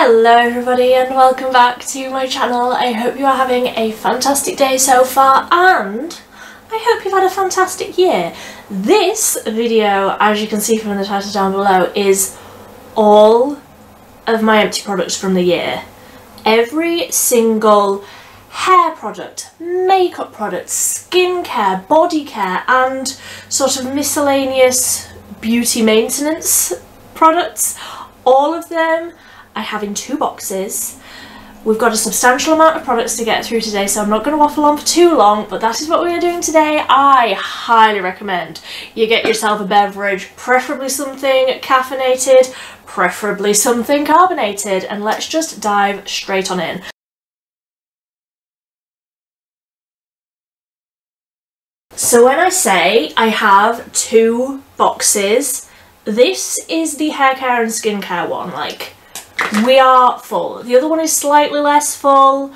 Hello everybody and welcome back to my channel. I hope you are having a fantastic day so far and I hope you've had a fantastic year. This video, as you can see from the title down below, is all of my empty products from the year. Every single hair product, makeup product, skincare, body care and sort of miscellaneous beauty maintenance products, all of them I have in 2 boxes. We've got a substantial amount of products to get through today, so I'm not going to waffle on for too long, but that is what we are doing today. I highly recommend you get yourself a beverage, preferably something caffeinated, preferably something carbonated, and let's just dive straight on in. So when I say I have 2 boxes, this is the hair care and skincare one. Like, we are full. The other one is slightly less full,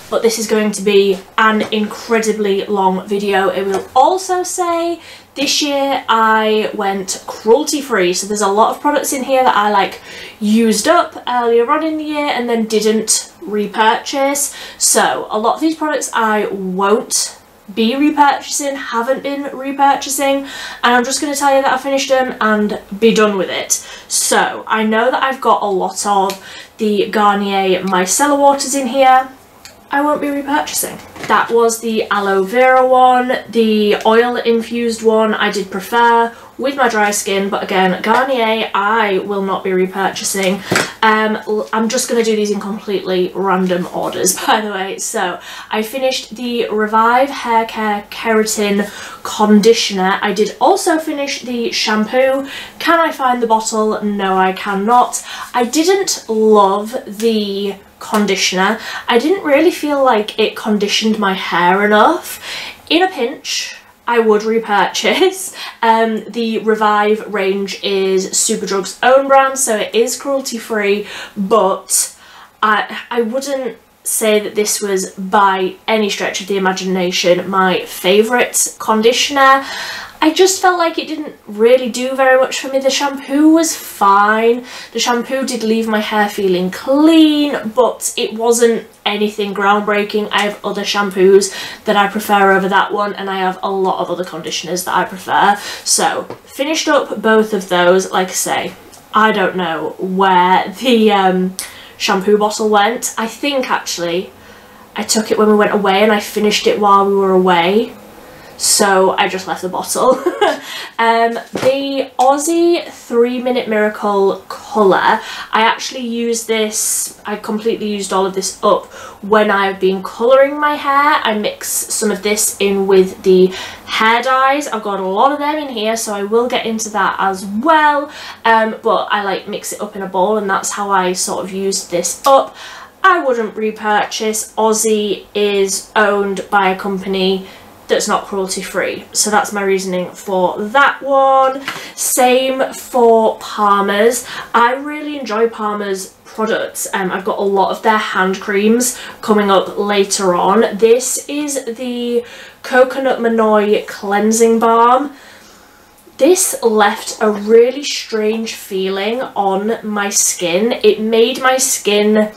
but this is going to be an incredibly long video. It will also say this year I went cruelty free, so there's a lot of products in here that I used up earlier on in the year and then didn't repurchase. So a lot of these products I won't be repurchasing, haven't been repurchasing, and I'm just going to tell you that I finished them and be done with it. So I know that I've got a lot of the Garnier micellar waters in here. I won't be repurchasing. That was the aloe vera one. The oil infused one I did prefer with my dry skin, but again, Garnier I will not be repurchasing. I'm just going to do these in completely random orders, by the way. So I finished the Revive Hair Care Keratin Conditioner. I did also finish the shampoo. Can I find the bottle? No, I cannot. I didn't love the conditioner. I didn't really feel like it conditioned my hair enough. In a pinch, I would repurchase. The Revive range is Superdrug's own brand, so it is cruelty free, but I wouldn't say that this was by any stretch of the imagination my favourite conditioner. I just felt like it didn't really do very much for me. The shampoo was fine. The shampoo did leave my hair feeling clean, but it wasn't anything groundbreaking. I have other shampoos that I prefer over that one, and I have a lot of other conditioners that I prefer. So, finished up both of those. Like I say, I don't know where the shampoo bottle went. I think actually I took it when we went away and I finished it while we were away. So I just left the bottle. The Aussie 3-Minute Miracle Colour, I actually used this, I completely used all of this up when I've been colouring my hair. I mix some of this in with the hair dyes. I've got a lot of them in here, so I will get into that as well. But I mix it up in a bowl, and that's how I sort of used this up. I wouldn't repurchase. Aussie is owned by a company that's not cruelty free, so that's my reasoning for that one. Same for Palmer's. I really enjoy Palmer's products. I've got a lot of their hand creams coming up later on. This is the Coconut Manoi Cleansing Balm. This left a really strange feeling on my skin. It made my skin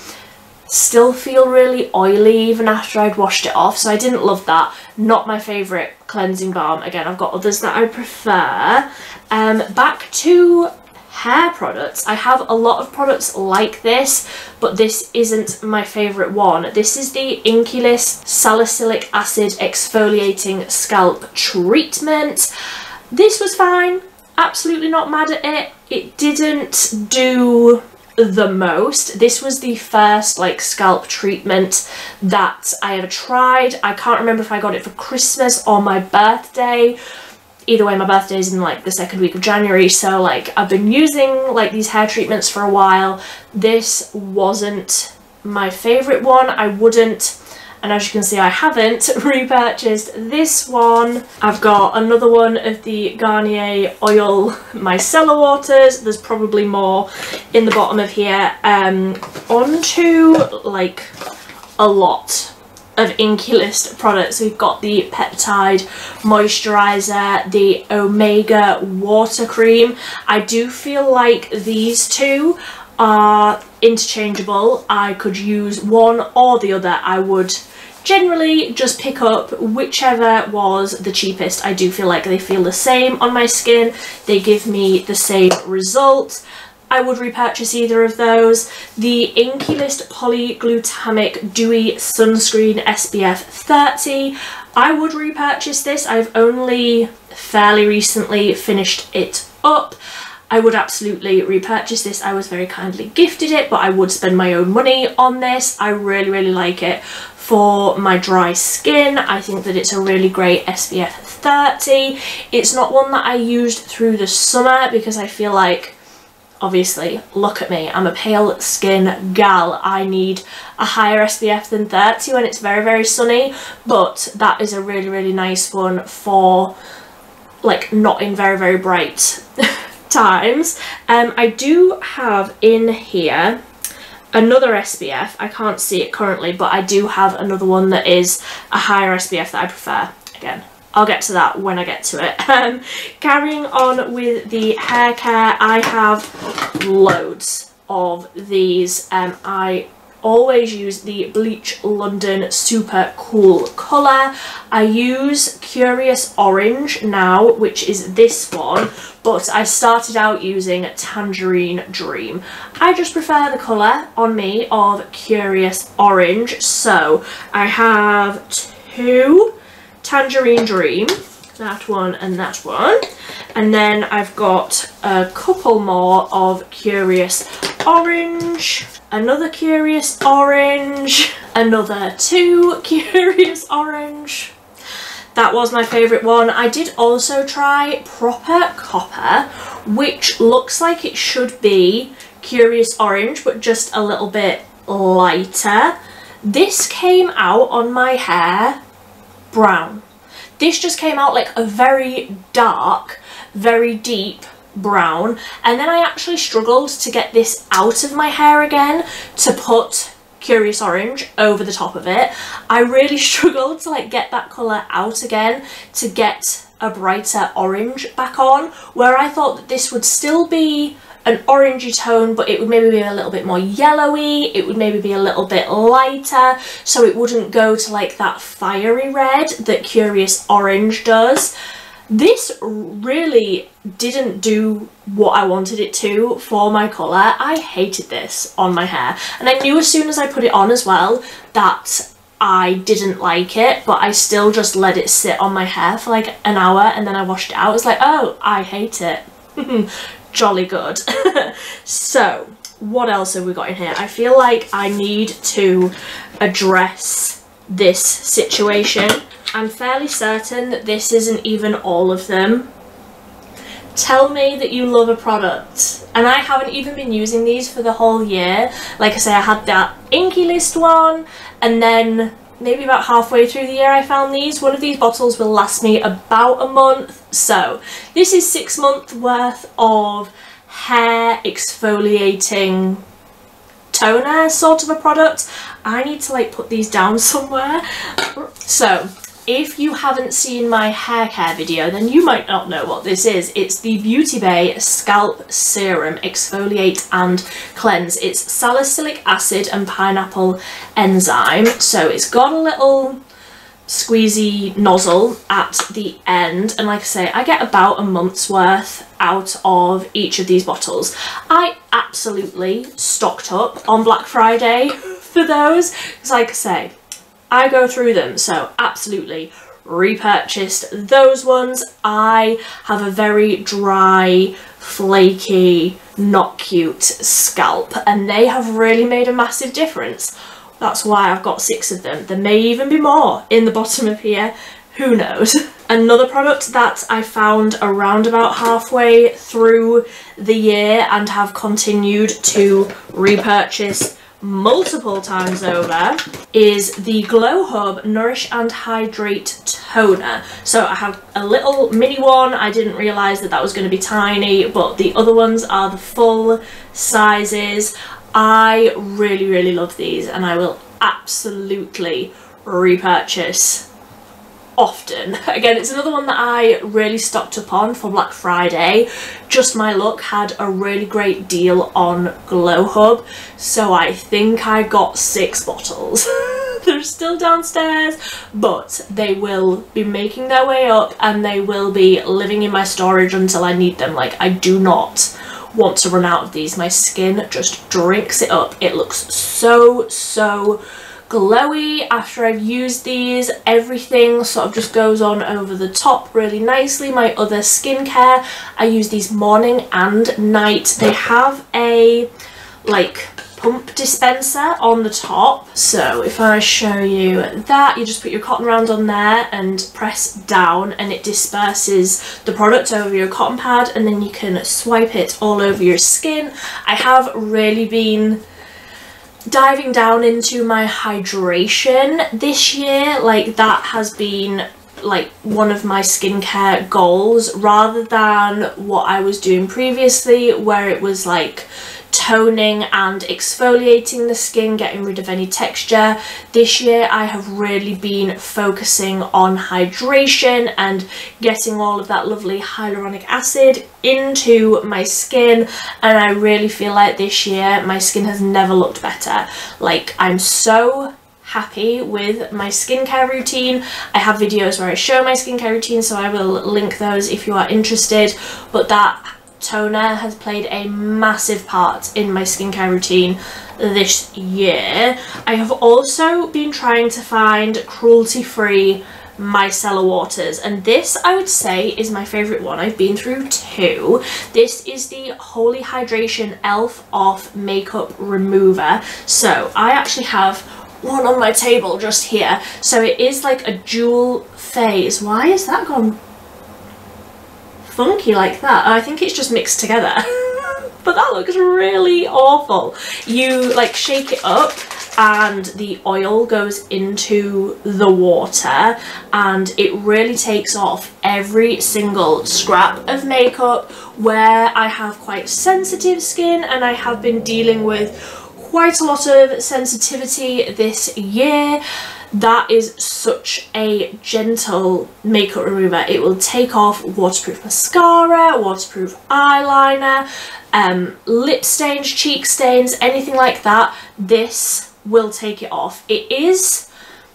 still feel really oily even after I'd washed it off, so I didn't love that. Not my favourite cleansing balm. Again, I've got others that I prefer. Back to hair products. I have a lot of products like this, but this isn't my favourite one. This is the Inky List Salicylic Acid Exfoliating Scalp Treatment. This was fine. Absolutely not mad at it. It didn't do the most. This was the first scalp treatment that I ever tried. I can't remember if I got it for Christmas or my birthday. Either way, my birthday is in the 2nd week of January, so I've been using these hair treatments for a while. This wasn't my favourite one. I wouldn't, and as you can see I haven't repurchased this one. I've got another one of the Garnier Oil Micellar Waters. There's probably more in the bottom of here. Onto a lot of Inky List products. We've got the Peptide Moisturizer, the Omega Water Cream. I do feel like these two are interchangeable. I could use one or the other. I would generally just pick up whichever was the cheapest. I do feel like they feel the same on my skin. They give me the same result. I would repurchase either of those. The Inky List Polyglutamic Dewy Sunscreen SPF 30. I would repurchase this. I've only fairly recently finished it up. I would absolutely repurchase this. I was very kindly gifted it, but I would spend my own money on this. I really, really like it for my dry skin. I think that it's a really great SPF 30. It's not one that I used through the summer because I feel like, obviously, look at me, I'm a pale skin gal. I need a higher SPF than 30 when it's very, very sunny, but that is a really, really nice one for like not in very, very bright times. I do have in here another SPF. I can't see it currently, but I do have another one that is a higher SPF that I prefer. Again, I'll get to that when I get to it. Carrying on with the hair care, I have loads of these. I always use the Bleach London Super Cool colour. I use Curious Orange now, which is this one, but I started out using Tangerine Dream. I just prefer the colour on me of Curious Orange, so I have two Tangerine Dream, that one and that one, and then I've got a couple more of Curious Orange, another Curious Orange, another two Curious Orange. That was my favourite one. I did also try Proper Copper, which looks like it should be Curious Orange, but just a little bit lighter. This came out on my hair brown. This just came out like a very dark, very deep brown, and then I actually struggled to get this out of my hair again to put Curious Orange over the top of it. I really struggled to like get that colour out again to get a brighter orange back on, where I thought that this would still be an orangey tone, but it would maybe be a little bit more yellowy, it would maybe be a little bit lighter, so it wouldn't go to like that fiery red that Curious Orange does. This really didn't do what I wanted it to for my colour. I hated this on my hair, and I knew as soon as I put it on as well that I didn't like it, but I still just let it sit on my hair for like an hour and then I washed it out. It's like, oh, I hate it. Jolly good. So what else have we got in here? I feel like I need to address this situation. I'm fairly certain that this isn't even all of them. Tell me that you love a product. And I haven't even been using these for the whole year. Like I say, I had that Inky List one, and then maybe about halfway through the year I found these. One of these bottles will last me about a month. So this is 6 months worth of hair exfoliating toner sort of a product. I need to like put these down somewhere. So if you haven't seen my hair care video, then you might not know what this is. It's the Beauty Bay Scalp Serum Exfoliate and Cleanse. It's salicylic acid and pineapple enzyme. So it's got a little squeezy nozzle at the end, and like I say, I get about a month's worth out of each of these bottles. I absolutely stocked up on Black Friday for those, because like I say, I go through them, so absolutely repurchased those ones. I have a very dry, flaky, not cute scalp, and they have really made a massive difference. That's why I've got 6 of them. There may even be more in the bottom of here, who knows. Another product that I found around about halfway through the year and have continued to repurchase multiple times over is the Glow Hub Nourish and Hydrate Toner. So I have a little mini one. I didn't realise that that was going to be tiny, but the other ones are the full sizes. I really, really love these, and I will absolutely repurchase often. Again, it's another one that I really stocked up on for Black Friday. Just My Luck had a really great deal on Glow Hub, so I think I got 6 bottles. They're still downstairs, but they will be making their way up and they will be living in my storage until I need them. Like, I do not want to run out of these. My skin just drinks it up. It looks so glowy after I've used these. Everything sort of just goes on over the top really nicely. My other skincare, I use these morning and night. They have a like pump dispenser on the top, so if I show you that, you just put your cotton round on there and press down and it disperses the product over your cotton pad, and then you can swipe it all over your skin. I have really been diving down into my hydration this year. Like, that has been like one of my skincare goals, rather than what I was doing previously where it was like toning and exfoliating the skin, getting rid of any texture. This year I have really been focusing on hydration and getting all of that lovely hyaluronic acid into my skin, and I really feel like this year my skin has never looked better. Like, I'm so happy with my skincare routine. I have videos where I show my skincare routine, so I will link those if you are interested, but that toner has played a massive part in my skincare routine this year. I have also been trying to find cruelty-free micellar waters, and this I would say is my favourite one. I've been through 2. This is the Holy Hydration Elf Off Makeup Remover. So I actually have one on my table just here. So it is like a dual phase. Why is that gone funky like that? I think it's just mixed together. But that looks really awful. You like shake it up and the oil goes into the water and it really takes off every single scrap of makeup. Where I have quite sensitive skin and I have been dealing with quite a lot of sensitivity this year, that is such a gentle makeup remover. It will take off waterproof mascara, waterproof eyeliner, lip stains, cheek stains, anything like that. This will take it off. It is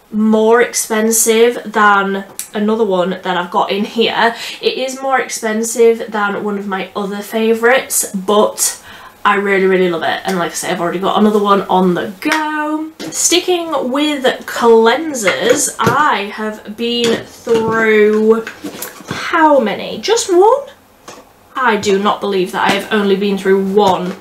more expensive than another one that I've got in here. It is more expensive than one of my other favourites, but I really love it, and like I say, I've already got another one on the go. Sticking with cleansers, I have been through how many? Just one? I do not believe that I have only been through one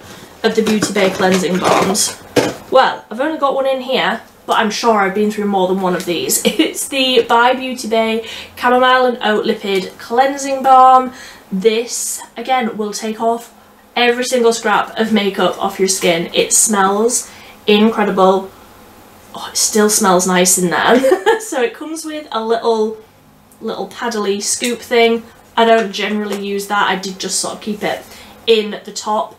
of the Beauty Bay cleansing balms. Well, I've only got one in here, but I'm sure I've been through more than one of these. It's the by Beauty Bay Chamomile and Oat Lipid Cleansing Balm. This, again, will take off every single scrap of makeup off your skin. It smells incredible. Oh, it still smells nice in there. So it comes with a little paddly scoop thing. I don't generally use that. I did just sort of keep it in the top.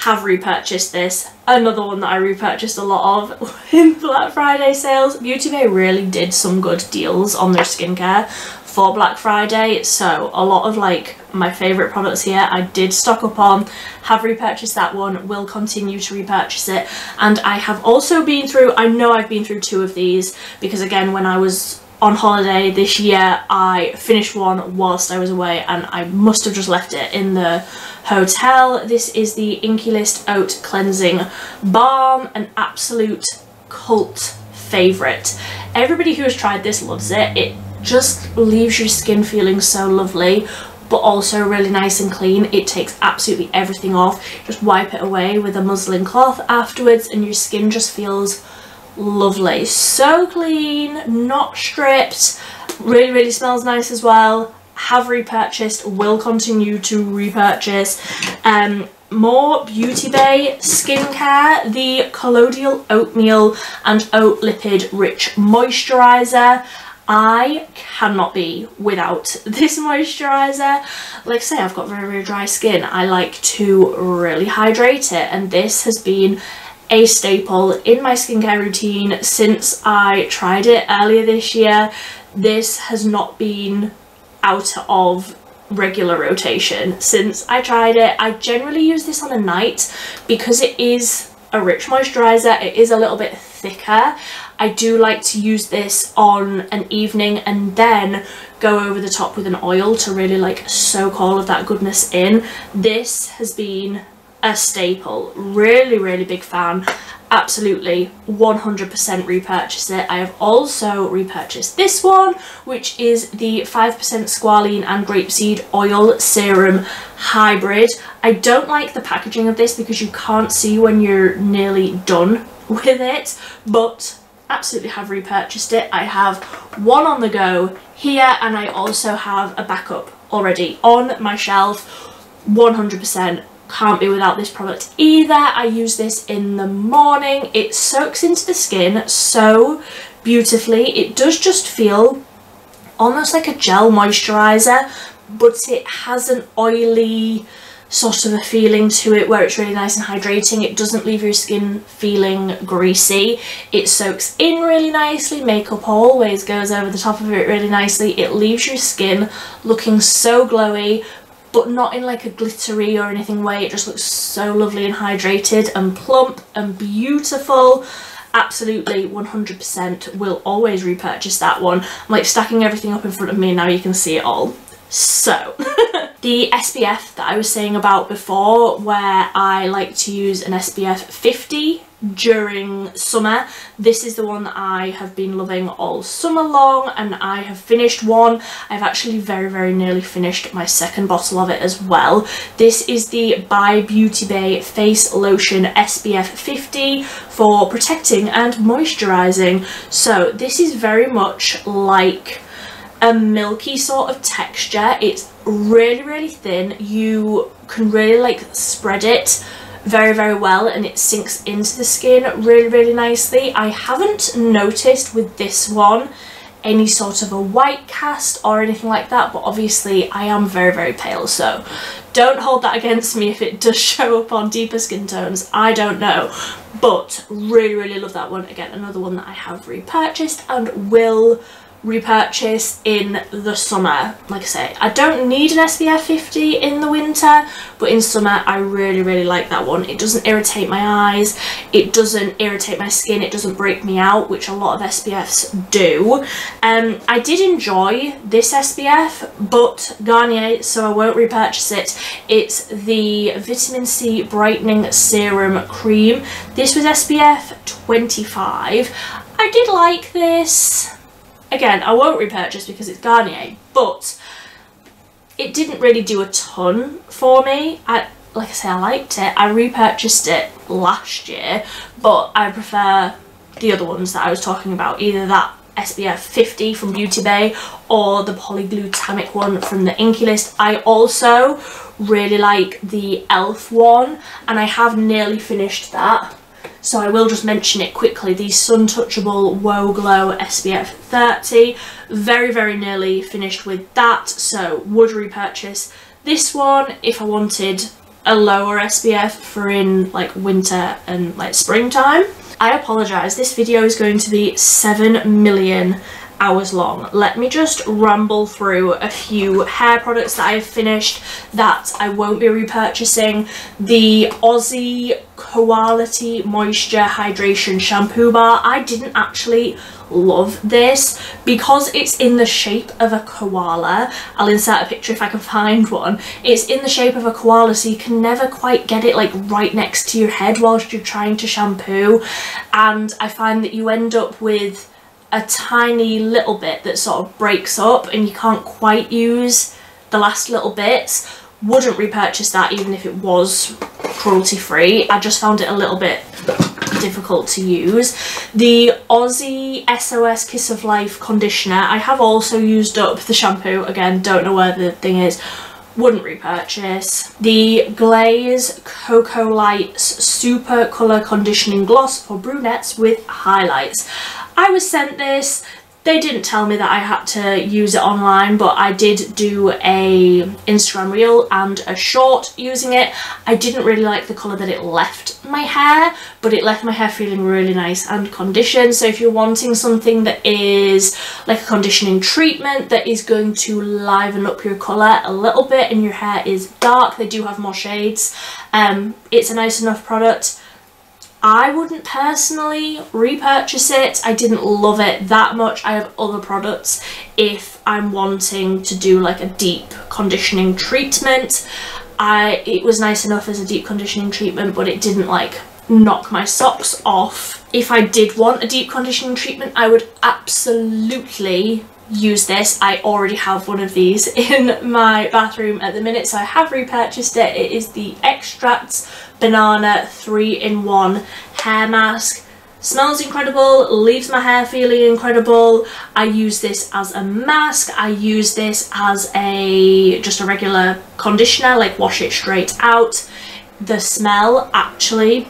Have repurchased this. Another one that I repurchased a lot of in Black Friday sales. Beauty Bay really did some good deals on their skincare for Black Friday, so a lot of like my favourite products here I did stock up on. Have repurchased that one, will continue to repurchase it, and I have also been through, I know I've been through 2 of these because again when I was on holiday this year I finished one whilst I was away and I must have just left it in the hotel. This is the Inky List Oat Cleansing Balm, an absolute cult favourite. Everybody who has tried this loves it. It just leaves your skin feeling so lovely, but also really nice and clean. It takes absolutely everything off. Just wipe it away with a muslin cloth afterwards and your skin just feels lovely. So clean, not stripped, really smells nice as well. Have repurchased, will continue to repurchase. More Beauty Bay skincare, the Colloidal Oatmeal and Oat Lipid Rich Moisturizer. I cannot be without this moisturizer. Like I say, I've got very dry skin. I like to really hydrate it, and this has been a staple in my skincare routine since I tried it earlier this year. this has not been out of regular rotation since I tried it. I generally use this on a night because it is a rich moisturizer. It is a little bit thicker. I do like to use this on an evening and then go over the top with an oil to really like soak all of that goodness in. This has been a staple. Really big fan. Absolutely 100% repurchase it. I have also repurchased this one, which is the 5% squalene and grapeseed oil serum hybrid. I don't like the packaging of this because you can't see when you're nearly done with it, but absolutely have repurchased it. I have one on the go here, and I also have a backup already on my shelf. 100% can't be without this product either. I use this in the morning. It soaks into the skin so beautifully. It does just feel almost like a gel moisturizer, but it has an oily sort of a feeling to it where it's really nice and hydrating. It doesn't leave your skin feeling greasy. It soaks in really nicely. Makeup always goes over the top of it really nicely. It leaves your skin looking so glowy, but not in like a glittery or anything way. It just looks so lovely and hydrated and plump and beautiful. Absolutely 100% will always repurchase that one. I'm like stacking everything up in front of me and now you can see it all. So the SPF that I was saying about before, where I like to use an SPF 50 during summer, this is the one that I have been loving all summer long, and I have finished one. I've actually very nearly finished my second bottle of it as well. This is the by Beauty Bay Face Lotion SPF 50 for protecting and moisturizing. So this is very much like a milky sort of texture. It's really thin. You can really like spread it very well, and it sinks into the skin really nicely. I haven't noticed with this one any sort of a white cast or anything like that, but obviously I am very pale, so don't hold that against me if it does show up on deeper skin tones. I don't know, but really love that one. Again, another one that I have repurchased and will repurchase in the summer. Like I say, I don't need an SPF 50 in the winter, but in summer I really like that one. It doesn't irritate my eyes, it doesn't irritate my skin, it doesn't break me out, which a lot of SPFs do. I did enjoy this SPF, but Garnier, so I won't repurchase it. It's the Vitamin C Brightening Serum Cream. This was SPF 25. I did like this. Again, I won't repurchase because it's Garnier, but it didn't really do a ton for me. Like I say, I liked it. I repurchased it last year, but I prefer the other ones that I was talking about, either that SPF 50 from Beauty Bay or the polyglutamic one from the Inky List. I also really like the e.l.f. one, and I have nearly finished that. So I will just mention it quickly. The Sun Touchable Wow Glow SPF 30. Very nearly finished with that, so would repurchase this one if I wanted a lower SPF for in like winter and like springtime. I apologise, this video is going to be 7 million hours long. Let me just ramble through a few hair products that I have finished that I won't be repurchasing. The Aussie Quality Moisture Hydration Shampoo Bar. I didn't actually love this because it's in the shape of a koala. I'll insert a picture if I can find one. It's in the shape of a koala, so you can never quite get it like right next to your head whilst you're trying to shampoo, and I find that you end up with a tiny little bit that sort of breaks up and you can't quite use the last little bits. Wouldn't repurchase that even if it was cruelty free. I just found it a little bit difficult to use. The Aussie SOS Kiss of Life conditioner, I have also used up the shampoo. Again, don't know where the thing is. Wouldn't repurchase. The Glaze Cocoa Lights Super Colour Conditioning Gloss for brunettes with highlights. I was sent this. They didn't tell me that I had to use it online, but I did do a Instagram reel and a short using it. I didn't really like the colour that it left my hair, but it left my hair feeling really nice and conditioned. So if you're wanting something that is like a conditioning treatment that is going to liven up your colour a little bit and your hair is dark, they do have more shades. It's a nice enough product. I wouldn't personally repurchase it. I didn't love it that much. I have other products if I'm wanting to do like a deep conditioning treatment. It was nice enough as a deep conditioning treatment, but it didn't like knock my socks off. If I did want a deep conditioning treatment, I would absolutely use this. I already have one of these in my bathroom at the minute, so I have repurchased it. It is the Extracts Banana 3-in-1 hair mask. Smells incredible, leaves my hair feeling incredible. I use this as a mask. I use this as just a regular conditioner, like wash it straight out. The smell actually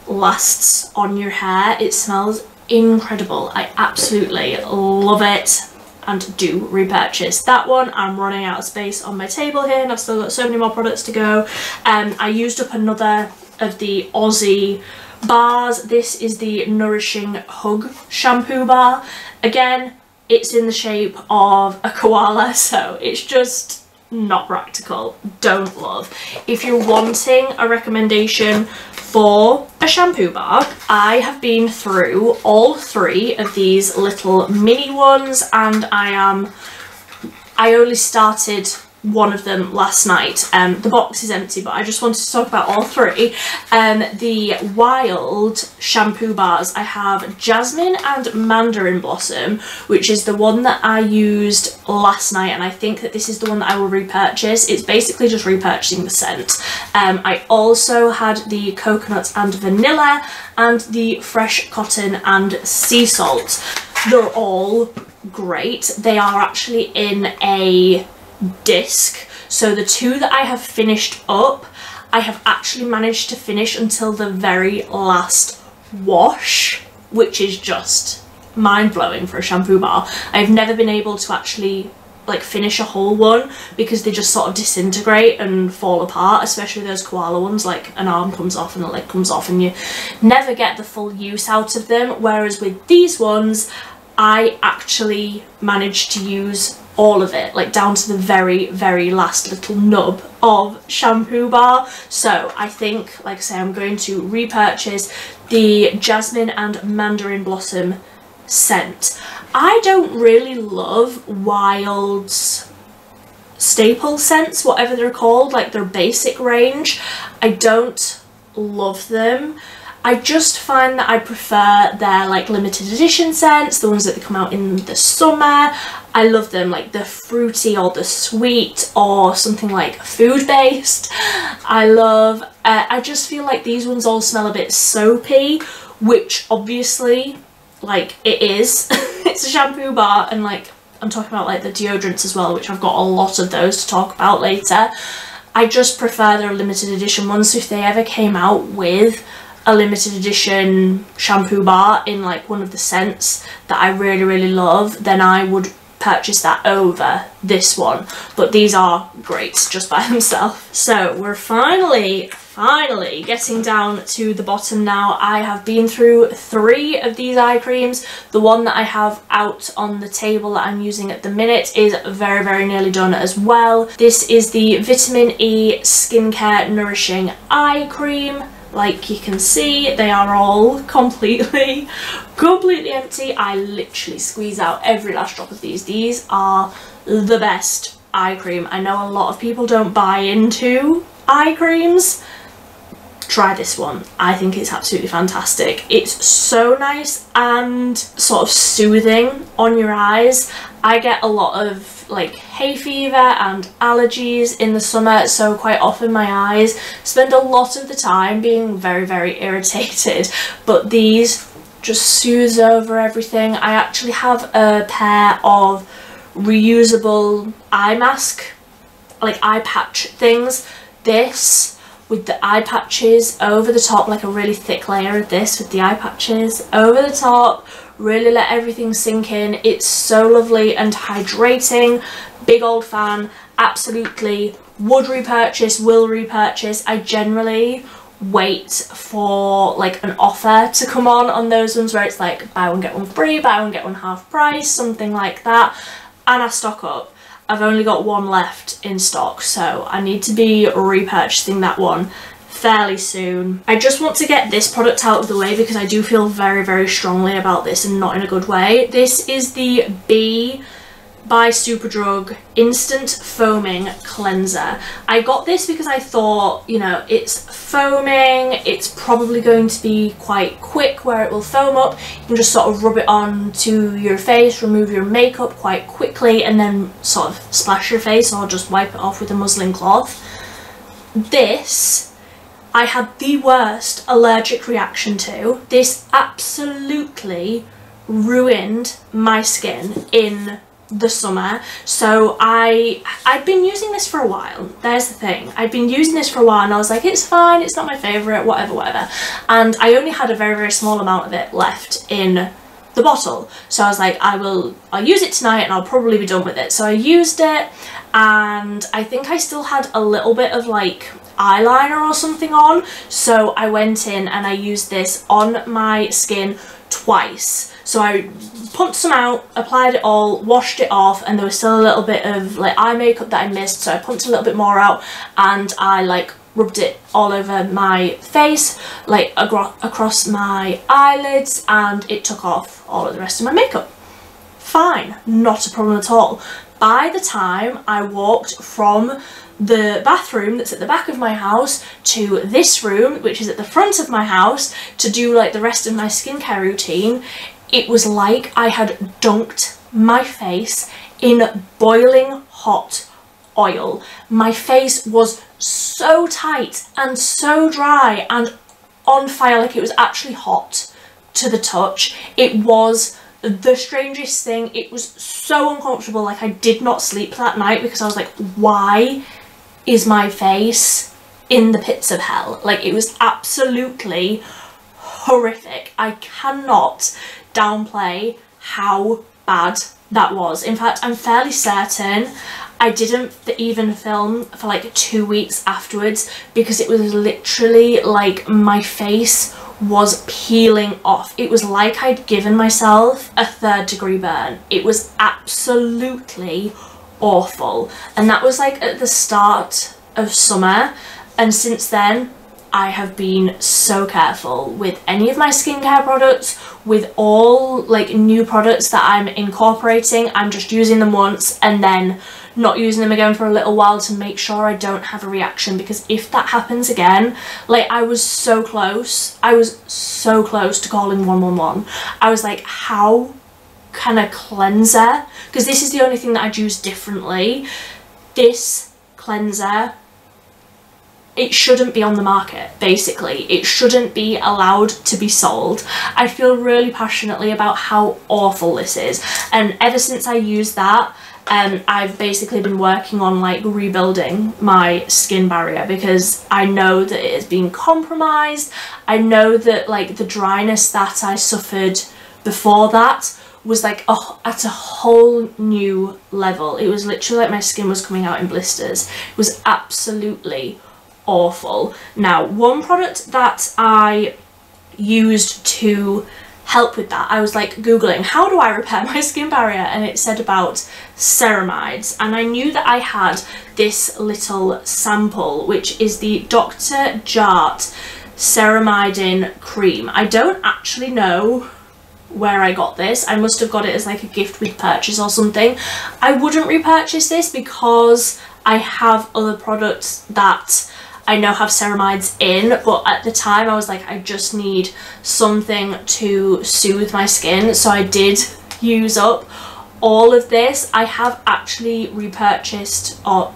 lasts on your hair. It smells incredible. I absolutely love it and do repurchase that one. I'm running out of space on my table here and I've still got so many more products to go. I used up another of the Aussie bars. This is the Nourishing Hug shampoo bar. Again, it's in the shape of a koala, so it's just not practical. Don't love. If you're wanting a recommendation for a shampoo bar, I have been through all 3 of these little mini ones, and I only started one of them last night. The box is empty, but I just wanted to talk about all 3. The Wild shampoo bars, I have Jasmine and Mandarin Blossom, which is the one that I used last night, and I think that this is the one that I will repurchase. It's basically just repurchasing the scent. I also had the Coconut and Vanilla and the Fresh Cotton and Sea Salt. They're all great. They are actually in a disc, so the 2 that I have finished up, I have actually managed to finish until the very last wash, which is just mind-blowing for a shampoo bar. I've never been able to actually like finish a whole one because they just sort of disintegrate and fall apart, especially those koala ones. Like an arm comes off and a leg comes off and you never get the full use out of them, whereas with these ones I actually managed to use all of it, like down to the very, very last little nub of shampoo bar. So I think, like I say, I'm going to repurchase the Jasmine and Mandarin Blossom scent. I don't really love Wild's staple scents, whatever they're called, like their basic range. I don't love them. I just find that I prefer their like limited edition scents, the ones that come out in the summer. I love them, like the fruity or the sweet or something like food based. I just feel like these ones all smell a bit soapy, which obviously like it is. It's a shampoo bar, and like I'm talking about like the deodorants as well, which I've got a lot of those to talk about later. I just prefer their limited edition ones. So if they ever came out with a limited edition shampoo bar in like one of the scents that I really, really love, then I would purchase that over this one. But these are great just by themselves. So we're finally getting down to the bottom now. I have been through 3 of these eye creams. The one that I have out on the table that I'm using at the minute is very, very nearly done as well. This is the Vitamin E Skincare Nourishing Eye Cream. Like you can see, they are all completely empty. I literally squeeze out every last drop of these. These are the best eye cream. I know a lot of people don't buy into eye creams. Try this one. I think it's absolutely fantastic. It's so nice and sort of soothing on your eyes. I get a lot of like hay fever and allergies in the summer, so quite often my eyes spend a lot of the time being very, very irritated, but these just soothes over everything. I actually have a pair of reusable eye mask, like eye patch things. This with the eye patches over the top, like a really thick layer of this with the eye patches over the top, really let everything sink in. It's so lovely and hydrating. Big old fan, absolutely would repurchase, will repurchase. I generally wait for like an offer to come on those ones where it's like buy one get one free, buy one get one half price, something like that, and I stock up. I've only got one left in stock, so I need to be repurchasing that one fairly soon. I just want to get this product out of the way because I do feel very, very strongly about this and not in a good way. This is the B by Superdrug Instant Foaming Cleanser. I got this because I thought, you know, it's foaming, it's probably going to be quite quick where it will foam up. You can just sort of rub it on to your face, remove your makeup quite quickly, and then sort of splash your face or just wipe it off with a muslin cloth. This I had the worst allergic reaction to. This absolutely ruined my skin in the summer. So I'd been using this for a while. There's the thing, I'd been using this for a while and I was like, it's fine, it's not my favourite, whatever, and I only had a very, very small amount of it left in the bottle, so I was like, I'll use it tonight and I'll probably be done with it. So I used it, and I think I still had a little bit of like eyeliner or something on, so I went in and I used this on my skin twice. So I pumped some out, applied it all, washed it off, and there was still a little bit of like eye makeup that I missed, so I pumped a little bit more out and I like rubbed it all over my face, like across my eyelids, and it took off all of the rest of my makeup. Fine, not a problem at all. By the time I walked from the bathroom that's at the back of my house to this room, which is at the front of my house, to do like the rest of my skincare routine, it was like I had dunked my face in boiling hot oil. My face was so tight and so dry and on fire, like it was actually hot to the touch. It was the strangest thing. It was so uncomfortable. Like I did not sleep that night because I was like, why is my face in the pits of hell? Like it was absolutely horrific. I cannot downplay how bad that was. In fact, I'm fairly certain I didn't even film for like 2 weeks afterwards because it was literally like my face was peeling off. It was like I'd given myself a 3rd degree burn. It was absolutely awful, and that was like at the start of summer, and since then I have been so careful with any of my skincare products, with all like new products that I'm incorporating. I'm just using them once and then not using them again for a little while to make sure I don't have a reaction, because if that happens again, like I was so close to calling 111. I was like, how can a cleanser, because this is the only thing that I'd use differently, this cleanser, it shouldn't be on the market, basically. It shouldn't be allowed to be sold. I feel really passionately about how awful this is, and ever since I used that, I've basically been working on like rebuilding my skin barrier, because I know that it has been compromised. I know that like the dryness that I suffered before that was like at a whole new level. It was literally like my skin was coming out in blisters. It was absolutely awful. Now, one product that I used to help with that, I was like googling how do I repair my skin barrier, and it said about ceramides, and I knew that I had this little sample which is the Dr. Jart ceramiding cream. I don't actually know where I got this. I must have got it as like a gift with purchase or something. I wouldn't repurchase this because I have other products that I know have ceramides in, but at the time I was like, I just need something to soothe my skin, so I did use up all of this. I have actually repurchased, or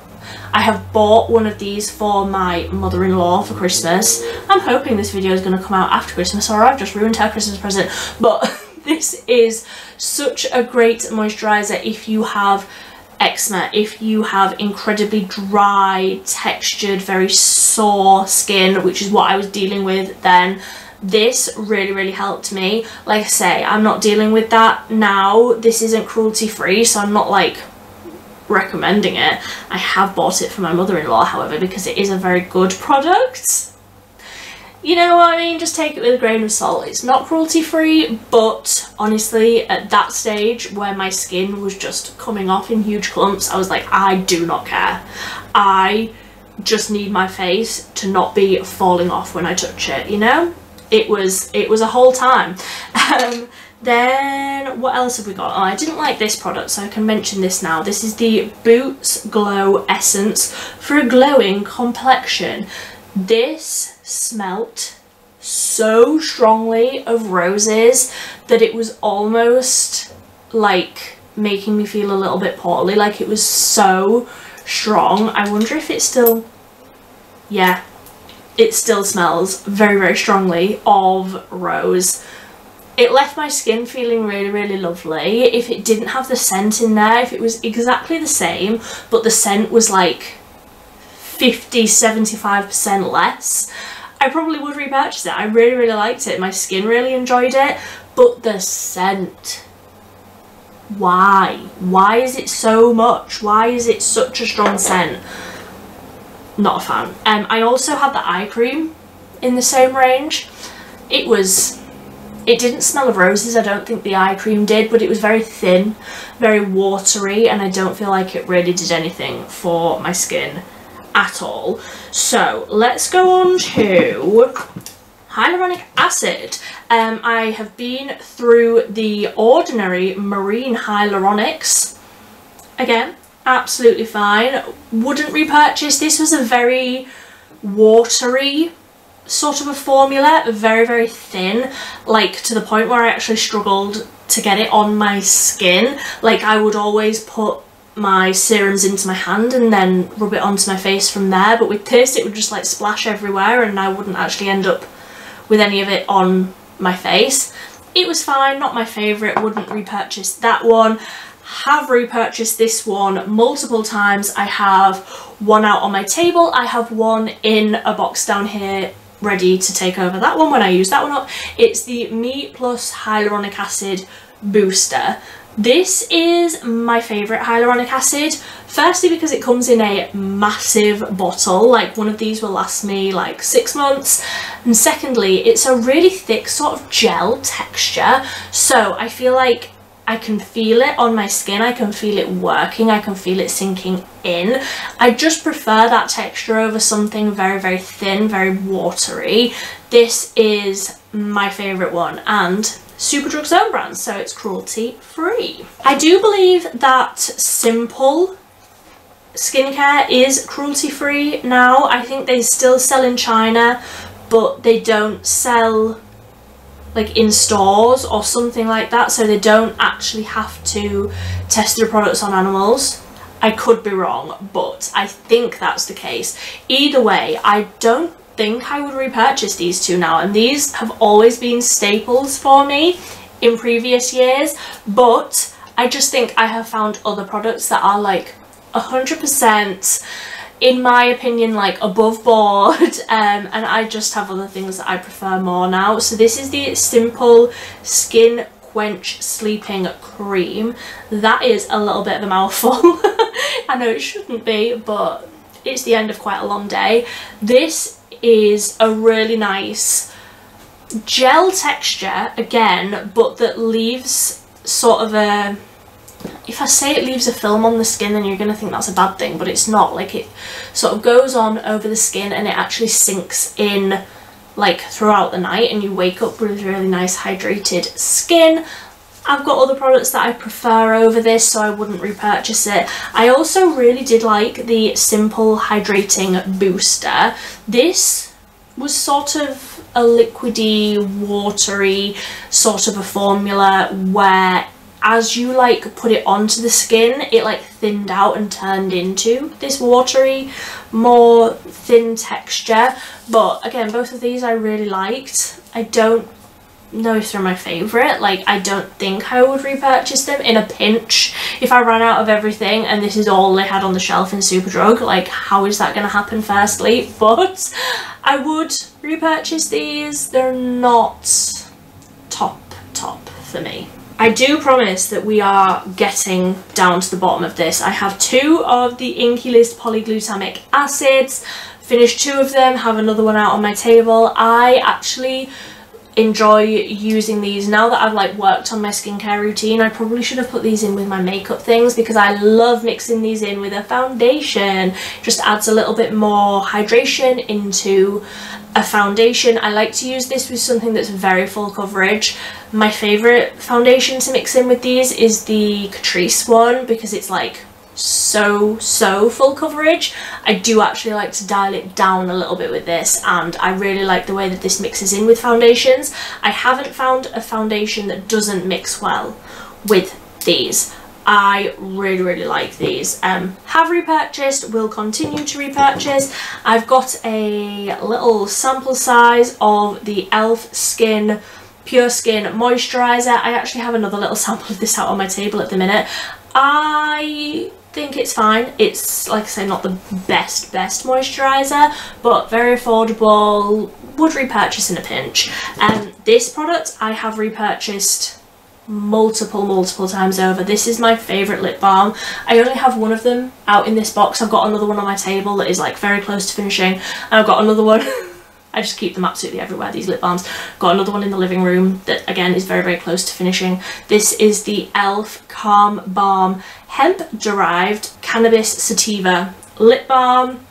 I have bought one of these for my mother-in-law for Christmas. I'm hoping this video is going to come out after Christmas, or I've just ruined her Christmas present, but this is such a great moisturiser if you have eczema, if you have incredibly dry, textured, very sore skin, which is what I was dealing with then. This really helped me. Like I say, I'm not dealing with that now. This isn't cruelty free, so I'm not like recommending it. I have bought it for my mother-in-law, however, because it is a very good product. You know what I mean? Just take it with a grain of salt. It's not cruelty free, but honestly, at that stage where my skin was just coming off in huge clumps, I was like, I do not care. I just need my face to not be falling off when I touch it, you know? It was a whole time. Then what else have we got? Oh, I didn't like this product, so I can mention this now. This is the Boots Glow Essence for a glowing complexion. This smelt so strongly of roses that it was almost like making me feel a little bit poorly. Like, it was so strong. I wonder if it's still, yeah, it still smells very strongly of rose. It left my skin feeling really lovely. If it didn't have the scent in there, if it was exactly the same but the scent was like 50-75% less, I probably would repurchase it. I really liked it. My skin really enjoyed it, but the scent, why is it so much? Why is it such a strong scent? Not a fan. I also had the eye cream in the same range. It didn't smell of roses, I don't think the eye cream did, but it was very thin, very watery, and I don't feel like it really did anything for my skin at all. So let's go on to Hyaluronic Acid. I have been through the Ordinary Marine Hyaluronics. Again, absolutely fine. Wouldn't repurchase. This was a very watery sort of a formula, very thin, like to the point where I actually struggled to get it on my skin. Like, I would always put my serums into my hand and then rub it onto my face from there, but with this it would just like splash everywhere and I wouldn't actually end up with any of it on my face. It was fine, not my favourite, wouldn't repurchase that one. Have repurchased this one multiple times. I have one out on my table, I have one in a box down here ready to take over that one when I use that one up. It's the Me Plus Hyaluronic Acid Booster. This is my favourite hyaluronic acid, firstly because it comes in a massive bottle, like one of these will last me like 6 months, and secondly it's a really thick sort of gel texture, so I feel like I can feel it on my skin, I can feel it working, I can feel it sinking in. I just prefer that texture over something very thin, very watery. This is my favourite one, and Superdrug's own brand, so it's cruelty free. I do believe that Simple skincare is cruelty free now. I think they still sell in China, but they don't sell like in stores or something like that, so they don't actually have to test their products on animals. I could be wrong, but I think that's the case. Either way, I don't think I would repurchase these two now, and these have always been staples for me in previous years, but I just think I have found other products that are like 100%, in my opinion, like above board, and I just have other things that I prefer more now. So this is the Simple Skin Quench Sleeping Cream. That is a little bit of a mouthful. I know it shouldn't be, but it's the end of quite a long day. This is a really nice gel texture again, but that leaves sort of a, if I say it leaves a film on the skin, then you're going to think that's a bad thing, but it's not. Like, it sort of goes on over the skin and it actually sinks in like throughout the night, and you wake up with really nice hydrated skin. I've got other products that I prefer over this, so I wouldn't repurchase it. I also really did like the Simple Hydrating Booster. This was sort of a liquidy, watery sort of a formula where as you like put it onto the skin, it like thinned out and turned into this watery, more thin texture. But again, both of these I really liked. I don't know if they're my favourite. Like, I don't think I would repurchase them in a pinch. If I ran out of everything and this is all they had on the shelf in Superdrug, like, how is that going to happen firstly? But I would repurchase these. They're not top for me. I do promise that we are getting down to the bottom of this. I have 2 of the Inky List polyglutamic acids, finished 2 of them, have another one out on my table. I actually enjoy using these now that I've like worked on my skincare routine. I probably should have put these in with my makeup things because I love mixing these in with a foundation. Just adds a little bit more hydration into a foundation. I like to use this with something that's very full coverage. My favourite foundation to mix in with these is the Catrice one because it's like so full coverage. I do actually like to dial it down a little bit with this, and I really like the way that this mixes in with foundations. I haven't found a foundation that doesn't mix well with these. I really like these. Have repurchased, will continue to repurchase. I've got a little sample size of the e.l.f. Skin Pure Skin Moisturizer. I actually have another little sample of this out on my table at the minute. I think it's fine. It's, like I say, not the best moisturizer, but very affordable. Would repurchase in a pinch. This product I have repurchased multiple times over. This is my favourite lip balm. I only have one of them out in this box. I've got another one on my table that is like very close to finishing, and I've got another one I just keep them absolutely everywhere, these lip balms. Got another one in the living room that again is very close to finishing. This is the e.l.f. Calm Balm Hemp Derived Cannabis Sativa Lip Balm.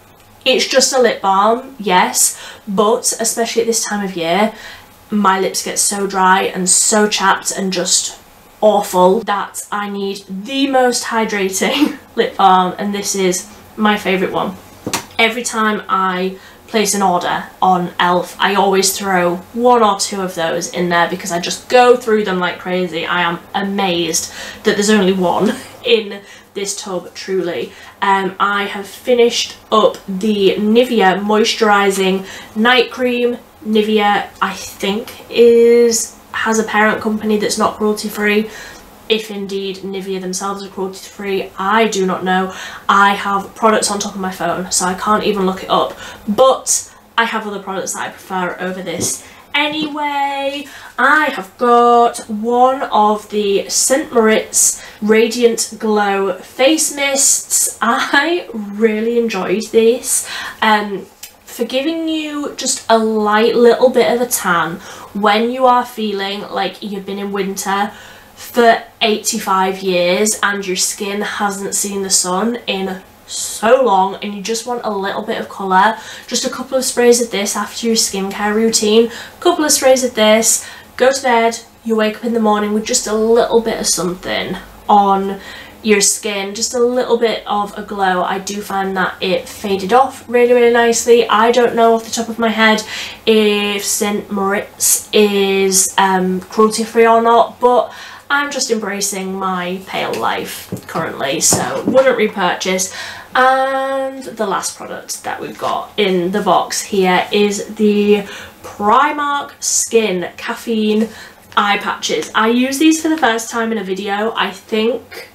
It's just a lip balm, yes, but especially at this time of year, my lips get so dry and so chapped and just awful that I need the most hydrating lip balm, and this is my favourite one. Every time I place an order on e.l.f. I always throw 1 or 2 of those in there because I just go through them like crazy. I am amazed that there's only one in this tub, truly. I have finished up the Nivea Moisturising Night Cream. Nivea, I think, has a parent company that's not cruelty free. If indeed Nivea themselves are cruelty free, I do not know. I have products on top of my phone, so I can't even look it up, but I have other products that I prefer over this. Anyway, I have got one of the St. Moritz Radiant Glow Face Mists. I really enjoyed this. For giving you just a light little bit of a tan when you are feeling like you've been in winter for 85 years and your skin hasn't seen the sun in so long and you just want a little bit of colour. Just a couple of sprays of this after your skincare routine, a couple of sprays of this, go to bed, you wake up in the morning with just a little bit of something on your skin, just a little bit of a glow. I do find that it faded off really nicely. I don't know off the top of my head if St. Moritz is cruelty free or not, but I'm just embracing my pale life currently, so wouldn't repurchase. And the last product that we've got in the box here is the Primark Skin Caffeine Eye Patches. I used these for the first time in a video. I think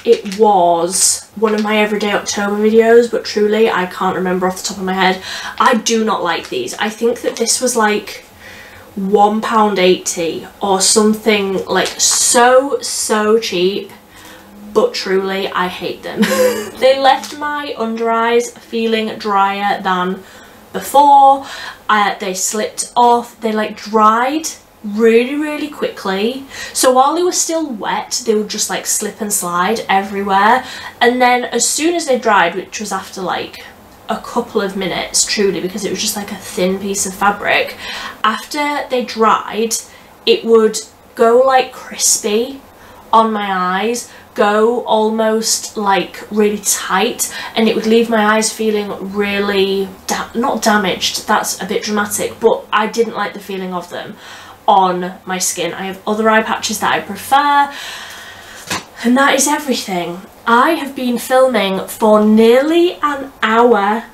it was one of my Everyday October videos, but truly I can't remember off the top of my head. I do not like these. I think that this was like £1.80 or something, like so cheap, but truly I hate them. They left my under eyes feeling drier than before. They slipped off, they like dried really quickly, so while they were still wet they would just like slip and slide everywhere, and then as soon as they dried, which was after like a couple of minutes truly, because it was just like a thin piece of fabric, after they dried it would go like crispy on my eyes, go almost like really tight, and it would leave my eyes feeling really not damaged, that's a bit dramatic, but I didn't like the feeling of them on my skin. I have other eye patches that I prefer, and that is everything. I have been filming for nearly an hour.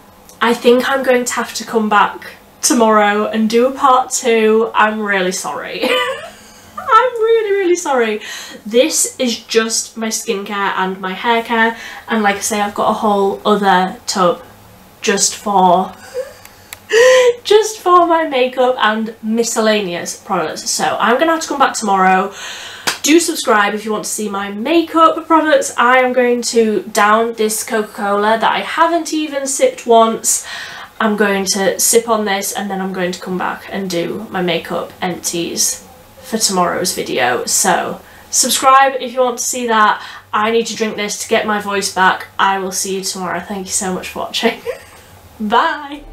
I think I'm going to have to come back tomorrow and do a part 2. I'm really sorry. I'm really sorry. This is just my skincare and my hair care, and like I say, I've got a whole other tub just for just for my makeup and miscellaneous products. So I'm gonna have to come back tomorrow. Do subscribe if you want to see my makeup products. I am going to down this Coca-Cola that I haven't even sipped once. I'm going to sip on this and then I'm going to come back and do my makeup empties for tomorrow's video. So subscribe if you want to see that. I need to drink this to get my voice back. I will see you tomorrow. Thank you so much for watching. Bye!